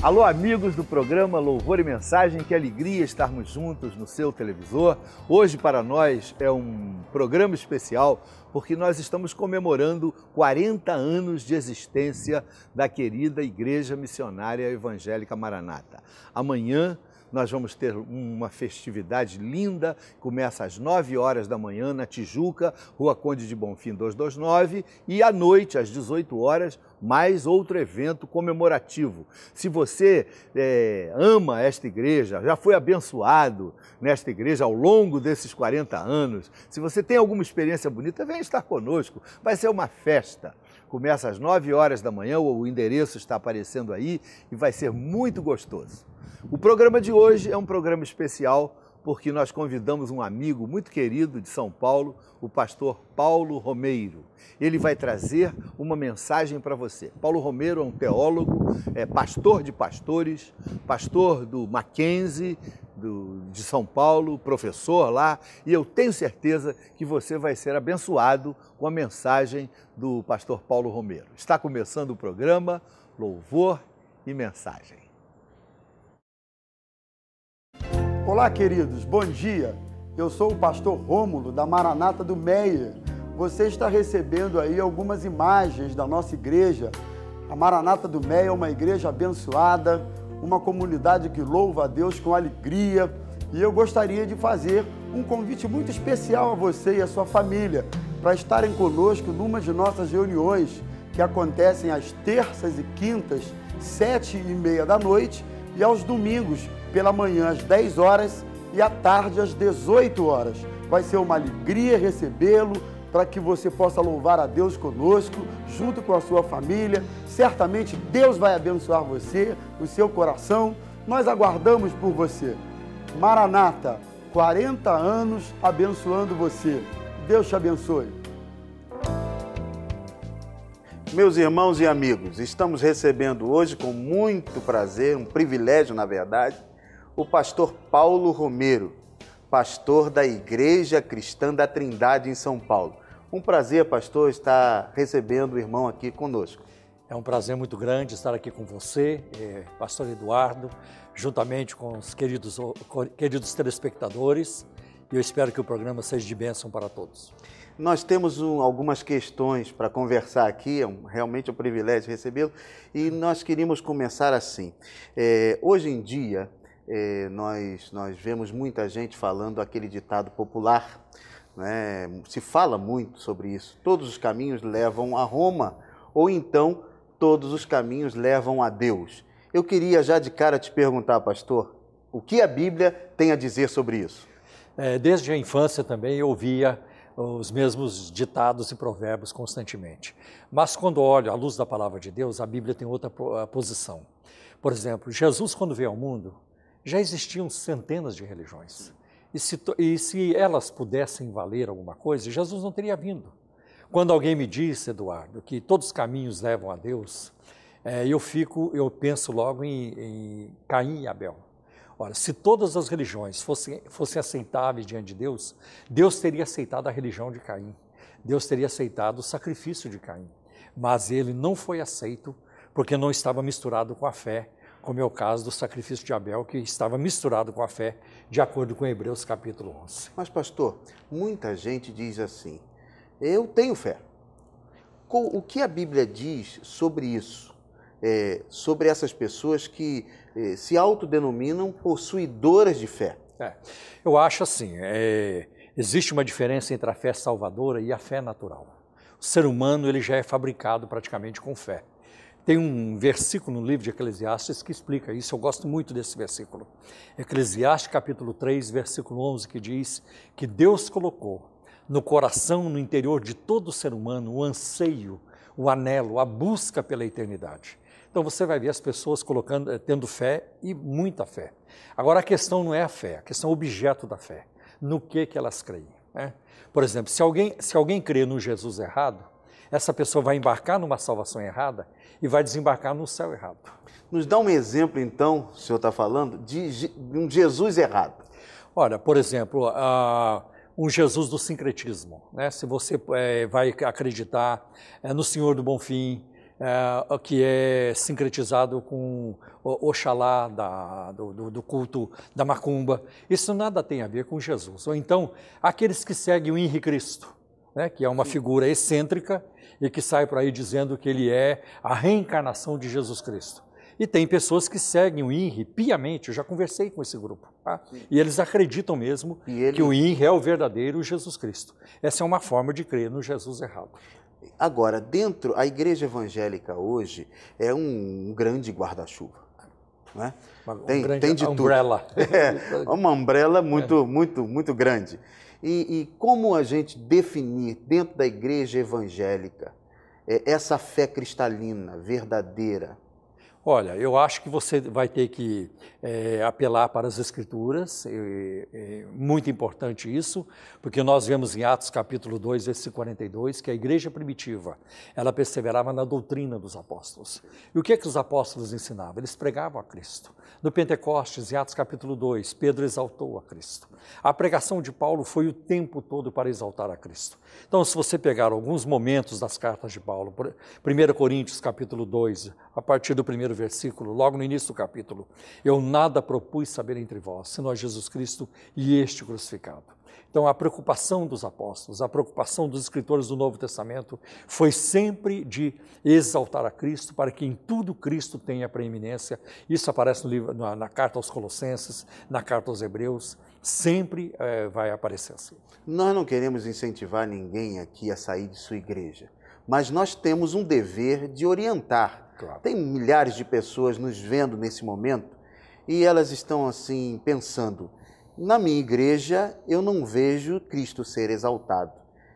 Alô, amigos do programa Louvor e Mensagem, que alegria estarmos juntos no seu televisor. Hoje, para nós, é um programa especial porque nós estamos comemorando 40 anos de existência da querida Igreja Missionária Evangélica Maranata. Amanhã nós vamos ter uma festividade linda, começa às 9 horas da manhã na Tijuca, Rua Conde de Bonfim 229, e à noite, às 18 horas, mais outro evento comemorativo. Se você ama esta igreja, já foi abençoado nesta igreja ao longo desses 40 anos, se você tem alguma experiência bonita, venha estar conosco, vai ser uma festa. Começa às 9 horas da manhã, o endereço está aparecendo aí e vai ser muito gostoso. O programa de hoje é um programa especial porque nós convidamos um amigo muito querido de São Paulo, o pastor Paulo Romeiro. Ele vai trazer uma mensagem para você. Paulo Romeiro é um teólogo, é pastor de pastores, pastor do Mackenzie, de São Paulo, professor lá, e eu tenho certeza que você vai ser abençoado com a mensagem do pastor Paulo Romeiro. Está começando o programa Louvor e Mensagem. Olá, queridos, bom dia. Eu sou o pastor Rômulo, da Maranata do Meia. Você está recebendo aí algumas imagens da nossa igreja. A Maranata do Meia é uma igreja abençoada, uma comunidade que louva a Deus com alegria. E eu gostaria de fazer um convite muito especial a você e a sua família para estarem conosco numa de nossas reuniões que acontecem às terças e quintas, 7h30 da noite, e aos domingos, pela manhã às 10 horas e à tarde às 18 horas. Vai ser uma alegria recebê-lo para que você possa louvar a Deus conosco, junto com a sua família. Certamente Deus vai abençoar você, o seu coração. Nós aguardamos por você. Maranata, 40 anos abençoando você. Deus te abençoe. Meus irmãos e amigos, estamos recebendo hoje com muito prazer, um privilégio na verdade, o pastor Paulo Romeiro, pastor da Igreja Cristã da Trindade em São Paulo. Um prazer, pastor, estar recebendo o irmão aqui conosco. É um prazer muito grande estar aqui com você, pastor Eduardo, juntamente com os queridos telespectadores, e eu espero que o programa seja de bênção para todos. Nós temos algumas questões para conversar aqui, realmente é um privilégio recebê-lo, e nós queríamos começar assim. Hoje em dia, nós vemos muita gente falando aquele ditado popular, né? Se fala muito sobre isso, todos os caminhos levam a Roma, ou então todos os caminhos levam a Deus. Eu queria já de cara te perguntar, pastor, o que a Bíblia tem a dizer sobre isso? Desde a infância também eu ouvia os mesmos ditados e provérbios constantemente. Mas quando olho à luz da palavra de Deus, a Bíblia tem outra posição. Por exemplo, Jesus, quando veio ao mundo, já existiam centenas de religiões. E se elas pudessem valer alguma coisa, Jesus não teria vindo. Quando alguém me disse, Eduardo, que todos os caminhos levam a Deus, eu penso logo em Caim e Abel. Ora, se todas as religiões fossem aceitáveis diante de Deus, Deus teria aceitado a religião de Caim. Deus teria aceitado o sacrifício de Caim. Mas ele não foi aceito porque não estava misturado com a fé, como é o caso do sacrifício de Abel, que estava misturado com a fé, de acordo com Hebreus capítulo 11. Mas, pastor, muita gente diz assim, eu tenho fé. O que a Bíblia diz sobre isso? Sobre essas pessoas que se autodenominam possuidoras de fé? Eu acho assim, existe uma diferença entre a fé salvadora e a fé natural. O ser humano ele já é fabricado praticamente com fé. Tem um versículo no livro de Eclesiastes que explica isso, eu gosto muito desse versículo. Eclesiastes capítulo 3, versículo 11, que diz que Deus colocou no coração, no interior de todo ser humano, o anseio, o anelo, a busca pela eternidade. Então você vai ver as pessoas tendo fé e muita fé. Agora a questão não é a fé, a questão é o objeto da fé. No que elas creem, né? Por exemplo, se alguém crê no Jesus errado, essa pessoa vai embarcar numa salvação errada e vai desembarcar no céu errado. Nos dá um exemplo, então, o senhor está falando, de um Jesus errado. Olha, por exemplo, um Jesus do sincretismo, né? Se você vai acreditar no Senhor do Bonfim, que é sincretizado com Oxalá do culto da macumba. Isso nada tem a ver com Jesus. Ou então, aqueles que seguem o Henri Cristo, né, que é uma figura excêntrica e que sai por aí dizendo que ele é a reencarnação de Jesus Cristo. E tem pessoas que seguem o INRI piamente, eu já conversei com esse grupo, tá? E eles acreditam mesmo que o INRI é o verdadeiro Jesus Cristo. Essa é uma forma de crer no Jesus errado. Agora, a igreja evangélica hoje é um grande guarda-chuva, né? Tem de umbrella. Tudo. Uma umbrella muito grande. E como a gente definir dentro da igreja evangélica essa fé cristalina, verdadeira? Olha, eu acho que você vai ter que apelar para as Escrituras, muito importante isso, porque nós vemos em Atos capítulo 2, versículo 42, que a igreja primitiva, ela perseverava na doutrina dos apóstolos. E o que os apóstolos ensinavam? Eles pregavam a Cristo. No Pentecostes, em Atos capítulo 2, Pedro exaltou a Cristo. A pregação de Paulo foi o tempo todo para exaltar a Cristo. Então, se você pegar alguns momentos das cartas de Paulo, 1 Coríntios capítulo 2, a partir do primeiro versículo, logo no início do capítulo, eu nada propus saber entre vós, senão Jesus Cristo e este crucificado. Então, a preocupação dos apóstolos, a preocupação dos escritores do Novo Testamento foi sempre de exaltar a Cristo, para que em tudo Cristo tenha preeminência. Isso aparece no livro, na carta aos Colossenses, na carta aos Hebreus, sempre vai aparecer assim. Nós não queremos incentivar ninguém aqui a sair de sua igreja, mas nós temos um dever de orientar. Claro. Tem milhares de pessoas nos vendo nesse momento e elas estão assim pensando, na minha igreja eu não vejo Cristo ser exaltado,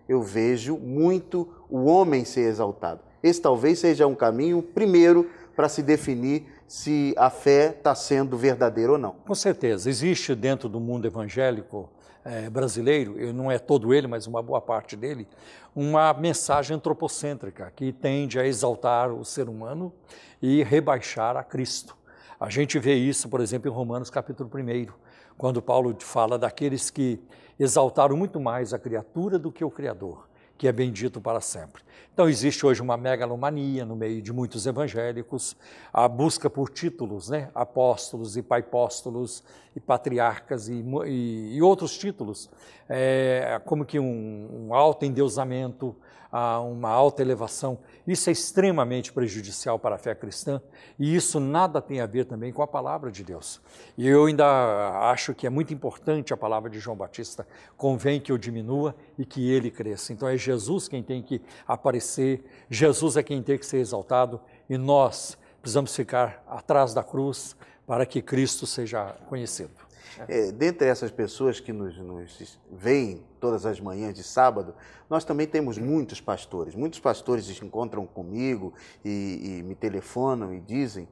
eu vejo muito o homem ser exaltado. Esse talvez seja um caminho primeiro para se definir se a fé está sendo verdadeira ou não. Com certeza, existe dentro do mundo evangélico brasileiro, não é todo ele, mas uma boa parte dele, uma mensagem antropocêntrica que tende a exaltar o ser humano e rebaixar a Cristo. A gente vê isso, por exemplo, em Romanos capítulo 1, quando Paulo fala daqueles que exaltaram muito mais a criatura do que o Criador, que é bendito para sempre. Então existe hoje uma megalomania no meio de muitos evangélicos, a busca por títulos, né? Apóstolos e paipóstolos e patriarcas e outros títulos, como que um alto endeusamento, uma alta elevação. Isso é extremamente prejudicial para a fé cristã e isso nada tem a ver também com a palavra de Deus. E eu ainda acho que é muito importante a palavra de João Batista, convém que eu diminua e que ele cresça. Então é Jesus quem tem que aparecer, Jesus é quem tem que ser exaltado e nós precisamos ficar atrás da cruz para que Cristo seja conhecido. Dentre essas pessoas que nos veem todas as manhãs de sábado, nós também temos muitos pastores. Muitos pastores se encontram comigo e me telefonam e dizem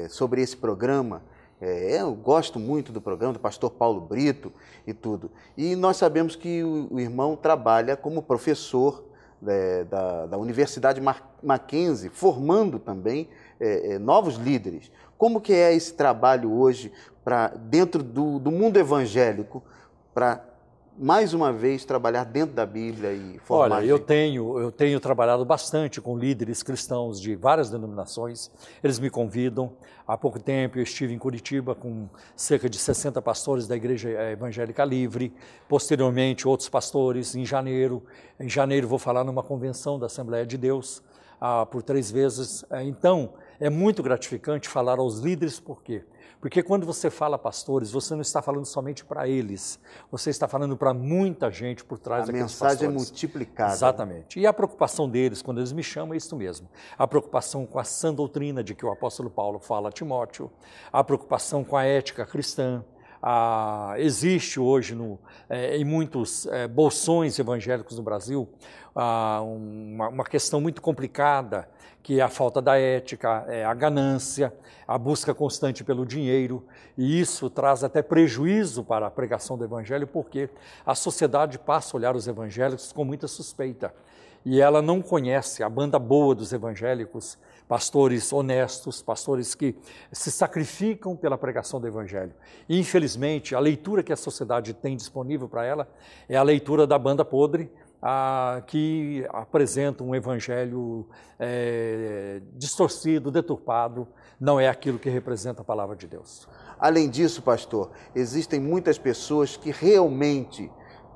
sobre esse programa. Eu gosto muito do programa, do pastor Paulo Brito e tudo. E nós sabemos que o irmão trabalha como professor da Universidade Mackenzie, formando também novos líderes. Como que é esse trabalho hoje dentro do mundo evangélico para, mais uma vez, trabalhar dentro da Bíblia e formar? Olha, eu tenho trabalhado bastante com líderes cristãos de várias denominações, eles me convidam. Há pouco tempo eu estive em Curitiba com cerca de 60 pastores da Igreja Evangélica Livre, posteriormente outros pastores em janeiro. Em janeiro vou falar numa convenção da Assembleia de Deus por 3 vezes. Então, é muito gratificante falar aos líderes, por quê? Porque quando você fala pastores, você não está falando somente para eles, você está falando para muita gente por trás daqueles pastores. A mensagem é multiplicada. Exatamente. E a preocupação deles, quando eles me chamam, é isso mesmo. A preocupação com a sã doutrina de que o apóstolo Paulo fala a Timóteo, a preocupação com a ética cristã. Existe hoje em muitos bolsões evangélicos no Brasil uma questão muito complicada, que é a falta da ética, a ganância, a busca constante pelo dinheiro, e isso traz até prejuízo para a pregação do evangelho, porque a sociedade passa a olhar os evangélicos com muita suspeita, e ela não conhece a banda boa dos evangélicos, pastores honestos, pastores que se sacrificam pela pregação do evangelho. E, infelizmente, a leitura que a sociedade tem disponível para ela é a leitura da banda podre, que apresentam um evangelho distorcido, deturpado, não é aquilo que representa a palavra de Deus. Além disso, pastor, existem muitas pessoas que realmente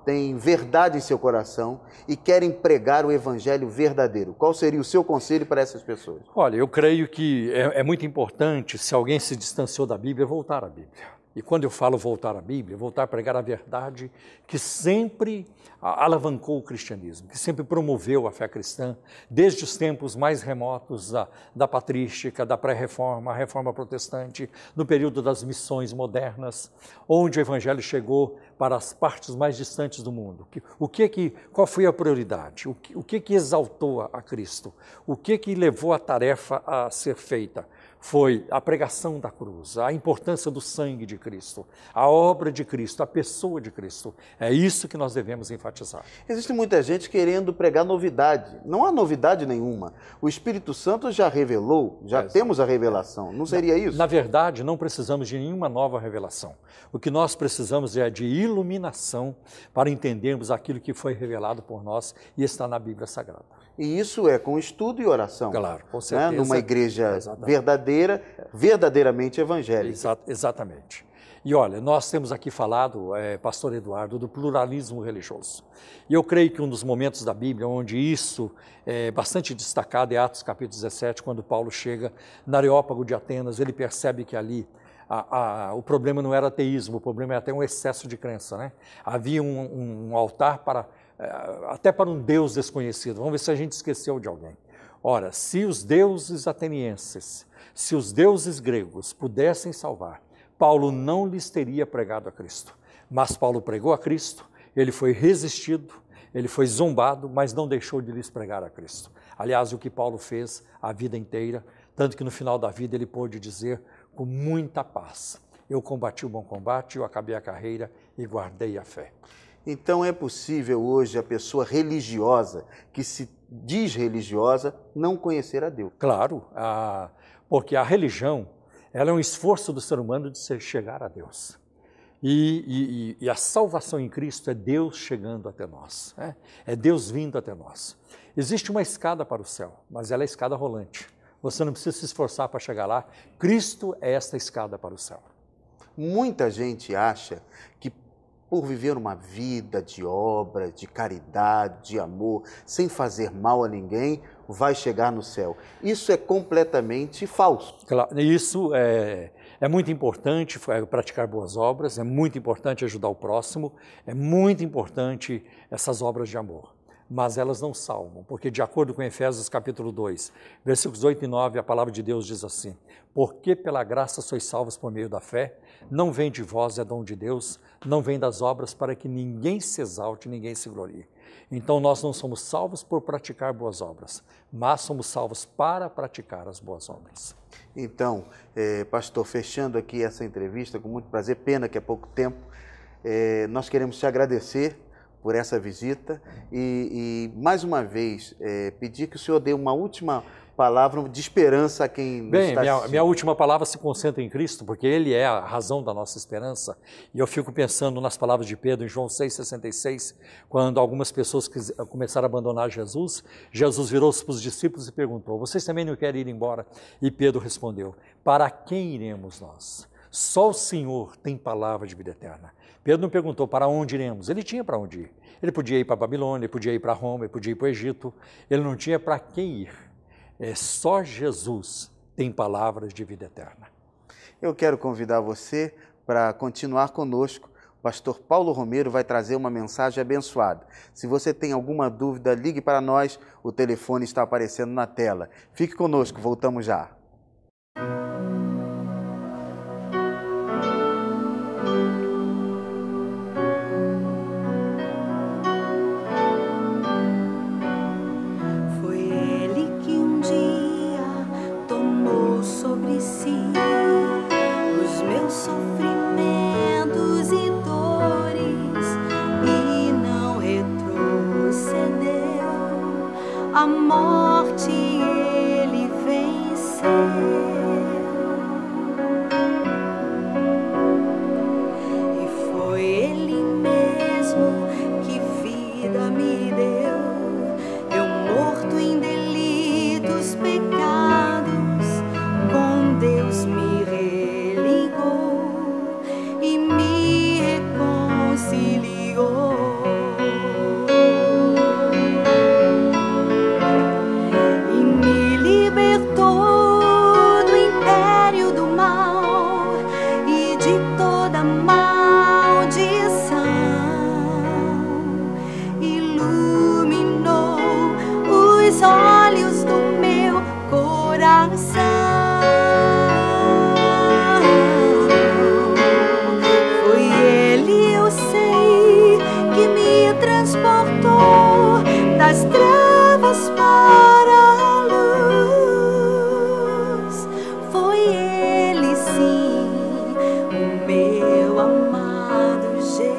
têm verdade em seu coração e querem pregar o evangelho verdadeiro. Qual seria o seu conselho para essas pessoas? Olha, eu creio que é muito importante, se alguém se distanciou da Bíblia, voltar à Bíblia. E quando eu falo voltar à Bíblia, voltar a pregar a verdade que sempre alavancou o cristianismo, que sempre promoveu a fé cristã, desde os tempos mais remotos da patrística, da pré-reforma, a reforma protestante, no período das missões modernas, onde o evangelho chegou para as partes mais distantes do mundo. Qual foi a prioridade? O que exaltou a Cristo? O que levou a tarefa a ser feita? Foi a pregação da cruz, a importância do sangue de Cristo, a obra de Cristo, a pessoa de Cristo. É isso que nós devemos enfatizar. Existe muita gente querendo pregar novidade. Não há novidade nenhuma. O Espírito Santo já revelou, já temos a revelação. Não seria isso? Na verdade, não precisamos de nenhuma nova revelação. O que nós precisamos é de iluminação para entendermos aquilo que foi revelado por nós e está na Bíblia Sagrada. E isso é com estudo e oração. Claro, com certeza. Né? Numa igreja verdadeira, verdadeiramente evangélica. Exatamente. E olha, nós temos aqui falado, pastor Eduardo, do pluralismo religioso. E eu creio que um dos momentos da Bíblia onde isso é bastante destacado é Atos capítulo 17, quando Paulo chega no Areópago de Atenas, ele percebe que ali o problema não era ateísmo, o problema era até um excesso de crença, né? Havia um altar até para um Deus desconhecido. Vamos ver se a gente esqueceu de alguém. Ora, se os deuses atenienses, se os deuses gregos pudessem salvar, Paulo não lhes teria pregado a Cristo. Mas Paulo pregou a Cristo, ele foi resistido, ele foi zombado, mas não deixou de lhes pregar a Cristo. Aliás, o que Paulo fez a vida inteira, tanto que no final da vida ele pôde dizer com muita paz: eu combati o bom combate, eu acabei a carreira e guardei a fé. Então é possível hoje a pessoa religiosa, que se diz religiosa, não conhecer a Deus? Claro, porque a religião ela é um esforço do ser humano de chegar a Deus. E a salvação em Cristo é Deus chegando até nós, né? É Deus vindo até nós. Existe uma escada para o céu, mas ela é escada rolante. Você não precisa se esforçar para chegar lá. Cristo é esta escada para o céu. Muita gente acha que por viver uma vida de obra, de caridade, de amor, sem fazer mal a ninguém, vai chegar no céu. Isso é completamente falso. Claro, isso é muito importante, praticar boas obras, é muito importante ajudar o próximo, é muito importante essas obras de amor. Mas elas não salvam, porque de acordo com Efésios capítulo 2, versículos 8 e 9, a palavra de Deus diz assim: porque pela graça sois salvos por meio da fé, não vem de vós, é dom de Deus, não vem das obras para que ninguém se exalte, ninguém se glorie. Então nós não somos salvos por praticar boas obras, mas somos salvos para praticar as boas obras. Então, pastor, fechando aqui essa entrevista, com muito prazer, pena que é pouco tempo, nós queremos te agradecer por essa visita e mais uma vez, pedir que o senhor dê uma última palavra de esperança a quem nos está assistindo. Minha última palavra se concentra em Cristo, porque Ele é a razão da nossa esperança. E eu fico pensando nas palavras de Pedro em João 6,66, quando algumas pessoas começaram a abandonar Jesus, Jesus virou-se para os discípulos e perguntou: vocês também não querem ir embora? E Pedro respondeu: para quem iremos nós? Só o Senhor tem palavra de vida eterna. Pedro não perguntou para onde iremos, ele tinha para onde ir. Ele podia ir para a Babilônia, ele podia ir para Roma, ele podia ir para o Egito, ele não tinha para quem ir. Só Jesus tem palavras de vida eterna. Eu quero convidar você para continuar conosco. O pastor Paulo Romero vai trazer uma mensagem abençoada. Se você tem alguma dúvida, ligue para nós, o telefone está aparecendo na tela. Fique conosco, voltamos já. A morte ele venceu, e foi ele mesmo que vida me deu. os olhos do meu coração. Foi Ele, eu sei, que me transportou das trevas para a luz. Foi Ele, sim, o meu amado Jesus.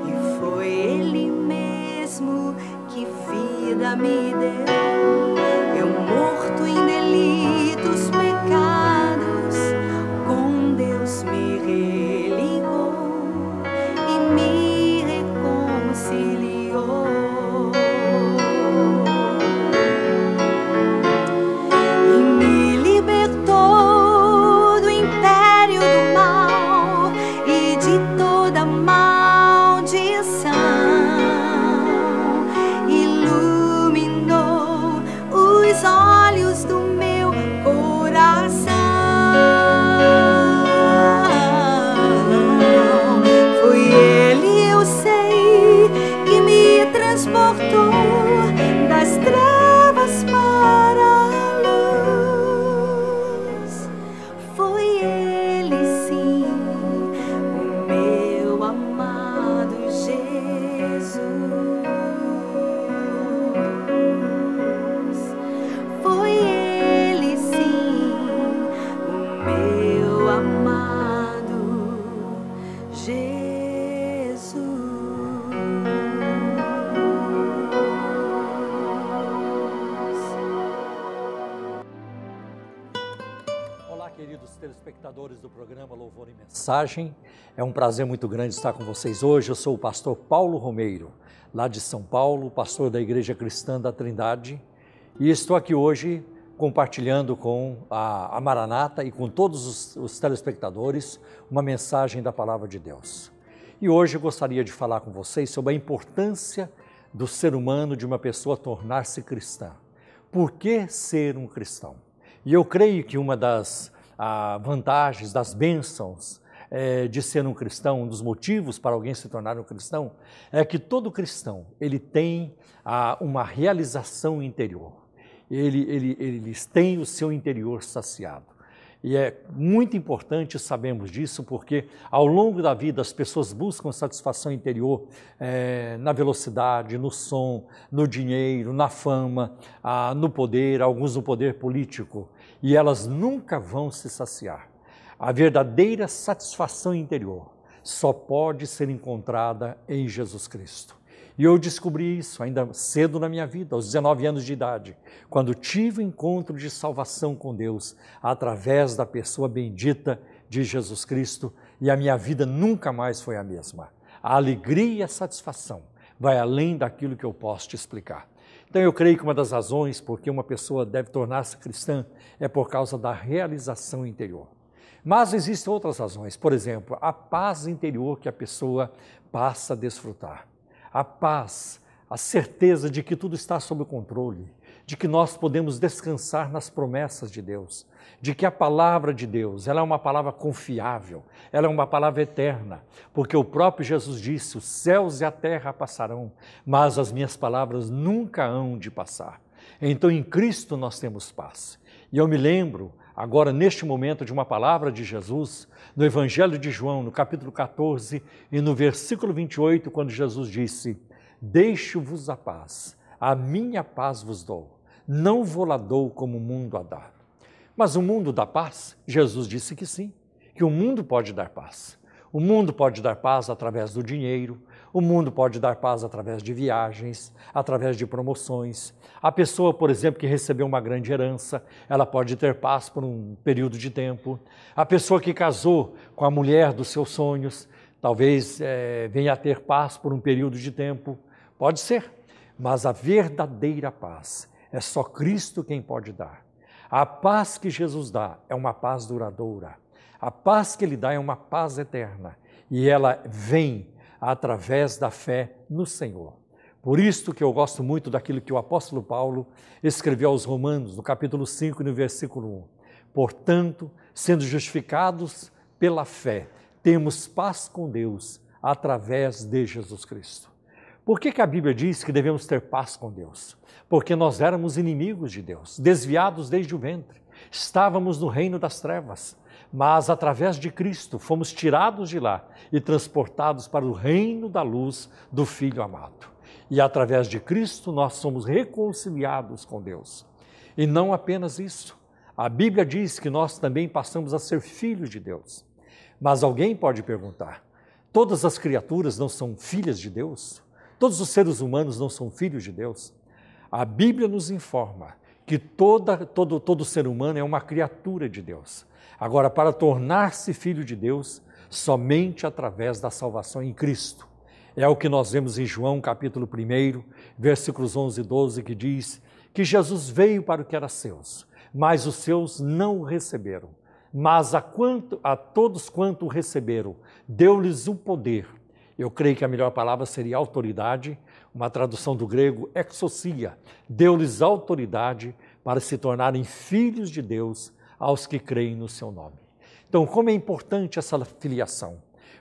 E foi Ele mesmo que vida me deu. Eu morto em delitos, pecados, com Deus me religou e me reconciliou. E me libertou do império do mal e de toda maldição. Iluminou os olhos do meu coração. Foi Ele, eu sei, que me transportou das trevas para a luz. Foi Ele, sim, o meu amado Jesus. Foi Ele, sim, o meu amado Jesus. Olá, queridos telespectadores do programa Louvor e Mensagem. É um prazer muito grande estar com vocês hoje. Eu sou o pastor Paulo Romeiro, lá de São Paulo, pastor da Igreja Cristã da Trindade, e estou aqui hoje compartilhando com a Maranata e com todos os telespectadores uma mensagem da Palavra de Deus. E hoje eu gostaria de falar com vocês sobre a importância do ser humano, de uma pessoa tornar-se cristã. Por que ser um cristão? E eu creio que uma das vantagens, das bênçãos de ser um cristão, um dos motivos para alguém se tornar um cristão, é que todo cristão ele tem uma realização interior. Eles têm o seu interior saciado. E é muito importante sabermos disso, porque ao longo da vida as pessoas buscam satisfação interior na velocidade, no som, no dinheiro, na fama, no poder, alguns no poder político, e elas nunca vão se saciar. A verdadeira satisfação interior só pode ser encontrada em Jesus Cristo. E eu descobri isso ainda cedo na minha vida, aos 19 anos de idade, quando tive o encontro de salvação com Deus através da pessoa bendita de Jesus Cristo, e a minha vida nunca mais foi a mesma. A alegria e a satisfação vai além daquilo que eu posso te explicar. Então eu creio que uma das razões por que uma pessoa deve tornar-se cristã é por causa da realização interior. Mas existem outras razões, por exemplo, a paz interior que a pessoa passa a desfrutar. A paz, a certeza de que tudo está sob controle, de que nós podemos descansar nas promessas de Deus, de que a palavra de Deus, ela é uma palavra confiável, ela é uma palavra eterna, porque o próprio Jesus disse, os céus e a terra passarão, mas as minhas palavras nunca hão de passar. Então em Cristo nós temos paz. E eu me lembro, agora neste momento, de uma palavra de Jesus, no Evangelho de João, no capítulo 14 e no versículo 28, quando Jesus disse, deixo-vos a paz, a minha paz vos dou, não vou-la dou como o mundo a dá. Mas o mundo dá paz? Jesus disse que sim, que o mundo pode dar paz. O mundo pode dar paz através do dinheiro, o mundo pode dar paz através de viagens, através de promoções. A pessoa, por exemplo, que recebeu uma grande herança, ela pode ter paz por um período de tempo. A pessoa que casou com a mulher dos seus sonhos, talvez venha a ter paz por um período de tempo. Pode ser, mas a verdadeira paz é só Cristo quem pode dar. A paz que Jesus dá é uma paz duradoura. A paz que Ele dá é uma paz eterna e ela vem através da fé no Senhor. Por isso que eu gosto muito daquilo que o apóstolo Paulo escreveu aos Romanos, no capítulo 5, no versículo 1. Portanto, sendo justificados pela fé, temos paz com Deus através de Jesus Cristo. Por que a Bíblia diz que devemos ter paz com Deus? Porque nós éramos inimigos de Deus, desviados desde o ventre. Estávamos no reino das trevas, mas através de Cristo fomos tirados de lá e transportados para o reino da luz do Filho amado. E através de Cristo nós somos reconciliados com Deus. E não apenas isso. A Bíblia diz que nós também passamos a ser filhos de Deus. Mas alguém pode perguntar, todas as criaturas não são filhas de Deus? Todos os seres humanos não são filhos de Deus? A Bíblia nos informa que todo ser humano é uma criatura de Deus. Agora, para tornar-se filho de Deus, somente através da salvação em Cristo. É o que nós vemos em João capítulo 1, versículos 11 e 12, que diz que Jesus veio para o que era seus, mas os seus não o receberam. Mas a todos quanto o receberam, deu-lhes o poder. Eu creio que a melhor palavra seria autoridade, uma tradução do grego, exousia. Deu-lhes autoridade para se tornarem filhos de Deus aos que creem no seu nome. Então, como é importante essa filiação?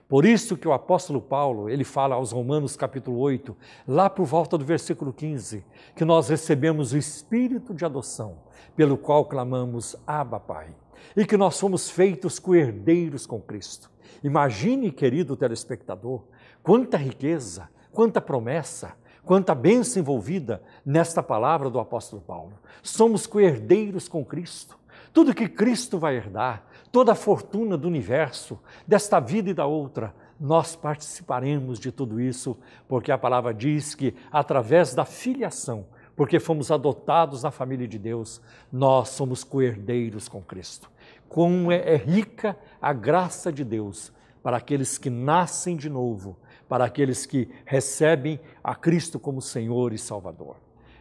Por isso que o apóstolo Paulo, ele fala aos Romanos capítulo 8, lá por volta do versículo 15, que nós recebemos o Espírito de adoção, pelo qual clamamos, Abba, Pai, e que nós somos feitos co-herdeiros com Cristo. Imagine, querido telespectador, quanta riqueza, quanta promessa, quanta bênção envolvida nesta palavra do apóstolo Paulo. Somos co-herdeiros com Cristo. Tudo que Cristo vai herdar, toda a fortuna do universo, desta vida e da outra, nós participaremos de tudo isso, porque a palavra diz que através da filiação, porque fomos adotados na família de Deus, nós somos co-herdeiros com Cristo. Como é rica a graça de Deus para aqueles que nascem de novo, para aqueles que recebem a Cristo como Senhor e Salvador.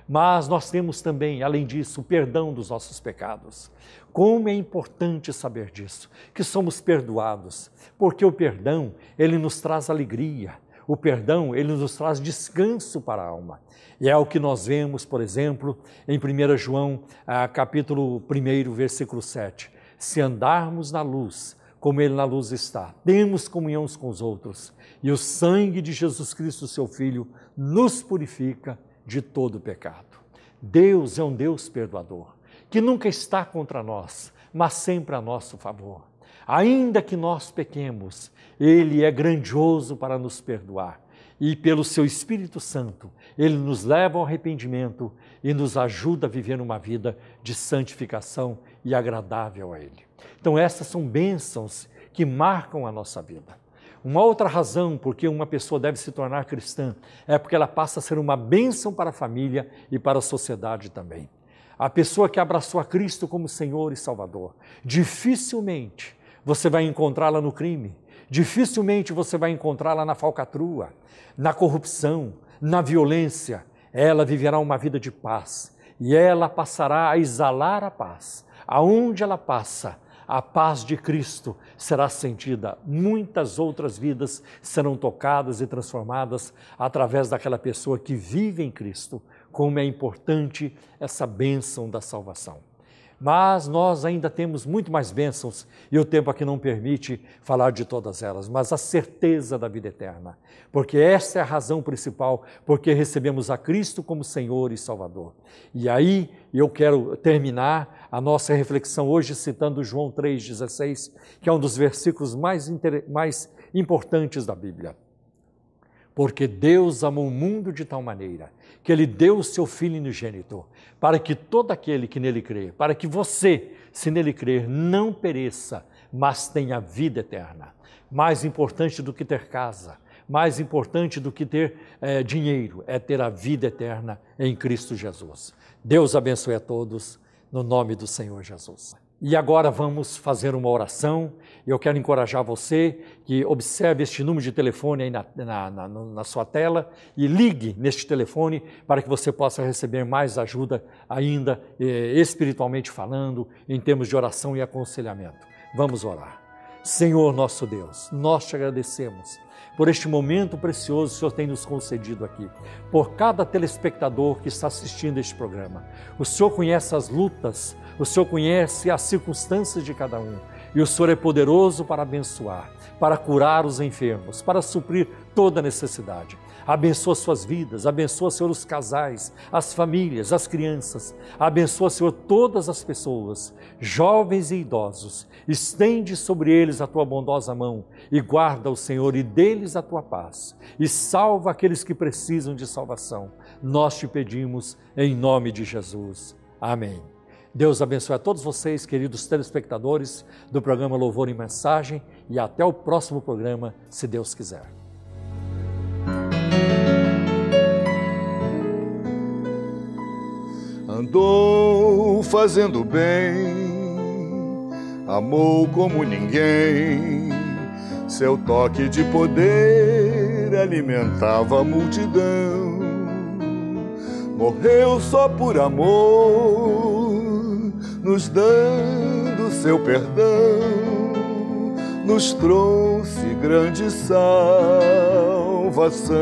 Mas nós temos também, além disso, o perdão dos nossos pecados. Como é importante saber disso, que somos perdoados, porque o perdão, ele nos traz alegria, o perdão, ele nos traz descanso para a alma. E é o que nós vemos, por exemplo, em 1 João, capítulo 1, versículo 7. Se andarmos na luz, como Ele na luz está, temos comunhão uns com os outros, e o sangue de Jesus Cristo, seu Filho, nos purifica de todo pecado. Deus é um Deus perdoador, que nunca está contra nós, mas sempre a nosso favor. Ainda que nós pequemos, Ele é grandioso para nos perdoar. E pelo seu Espírito Santo, Ele nos leva ao arrependimento e nos ajuda a viver uma vida de santificação e agradável a Ele. Então essas são bênçãos que marcam a nossa vida. Uma outra razão por que uma pessoa deve se tornar cristã é porque ela passa a ser uma bênção para a família e para a sociedade também. A pessoa que abraçou a Cristo como Senhor e Salvador, dificilmente você vai encontrá-la no crime, dificilmente você vai encontrá-la na falcatrua, na corrupção, na violência. Ela viverá uma vida de paz e ela passará a exalar a paz. Aonde ela passa, a paz de Cristo será sentida. Muitas outras vidas serão tocadas e transformadas através daquela pessoa que vive em Cristo. Como é importante essa bênção da salvação. Mas nós ainda temos muito mais bênçãos e o tempo aqui não permite falar de todas elas, mas a certeza da vida eterna, porque essa é a razão principal, porque recebemos a Cristo como Senhor e Salvador. E aí eu quero terminar a nossa reflexão hoje citando João 3,16, que é um dos versículos mais importantes da Bíblia. Porque Deus amou o mundo de tal maneira que Ele deu o seu Filho unigênito, para que todo aquele que nele crê, para que você, se nele crer, não pereça, mas tenha vida eterna. Mais importante do que ter casa, mais importante do que ter dinheiro, é ter a vida eterna em Cristo Jesus. Deus abençoe a todos, no nome do Senhor Jesus. E agora vamos fazer uma oração. Eu quero encorajar você que observe este número de telefone aí na sua tela e ligue neste telefone para que você possa receber mais ajuda ainda, espiritualmente falando, em termos de oração e aconselhamento. Vamos orar. Senhor nosso Deus, nós te agradecemos por este momento precioso que o Senhor tem nos concedido aqui, por cada telespectador que está assistindo este programa. O Senhor conhece as lutas, o Senhor conhece as circunstâncias de cada um, E o Senhor é poderoso para abençoar, para curar os enfermos, para suprir toda necessidade. Abençoa suas vidas, abençoa, Senhor, os casais, as famílias, as crianças. Abençoa, Senhor, todas as pessoas, jovens e idosos. Estende sobre eles a tua bondosa mão e guarda o Senhor e dê-lhes a tua paz. E salva aqueles que precisam de salvação. Nós te pedimos em nome de Jesus. Amém. Deus abençoe a todos vocês, queridos telespectadores do programa Louvor e Mensagem, e até o próximo programa, se Deus quiser. Andou fazendo bem, amou como ninguém, seu toque de poder alimentava a multidão. Morreu só por amor, nos dando seu perdão, nos trouxe grande salvação.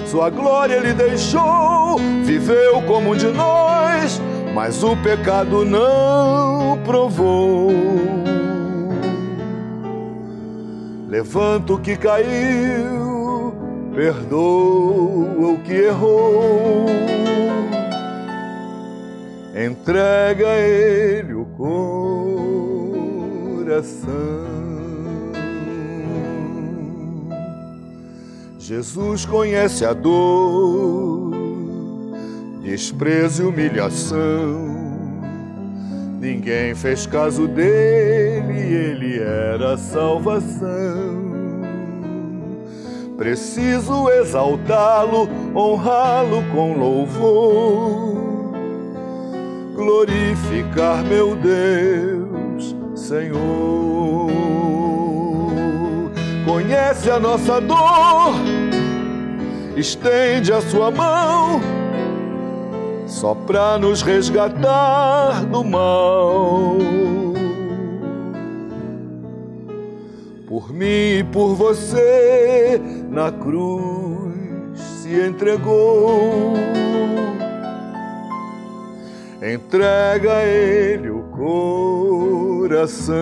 Sua glória ele deixou, viveu como um de nós, mas o pecado não provou. Levanta o que caiu, perdoa o que errou, entrega a ele o coração. Jesus conhece a dor, desprezo e humilhação. Ninguém fez caso dele, ele era a salvação. Preciso exaltá-lo, honrá-lo com louvor, glorificar meu Deus, Senhor. Conhece a nossa dor, estende a sua mão, só pra nos resgatar do mal. Por mim e por você, na cruz se entregou. Entrega a ele o coração,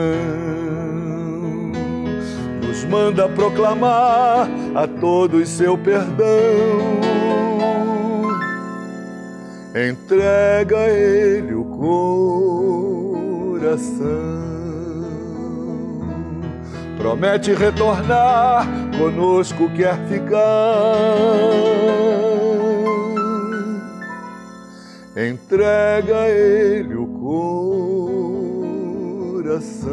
nos manda proclamar a todos seu perdão. Entrega a ele o coração, promete retornar, conosco quer ficar. Entrega a ele o coração.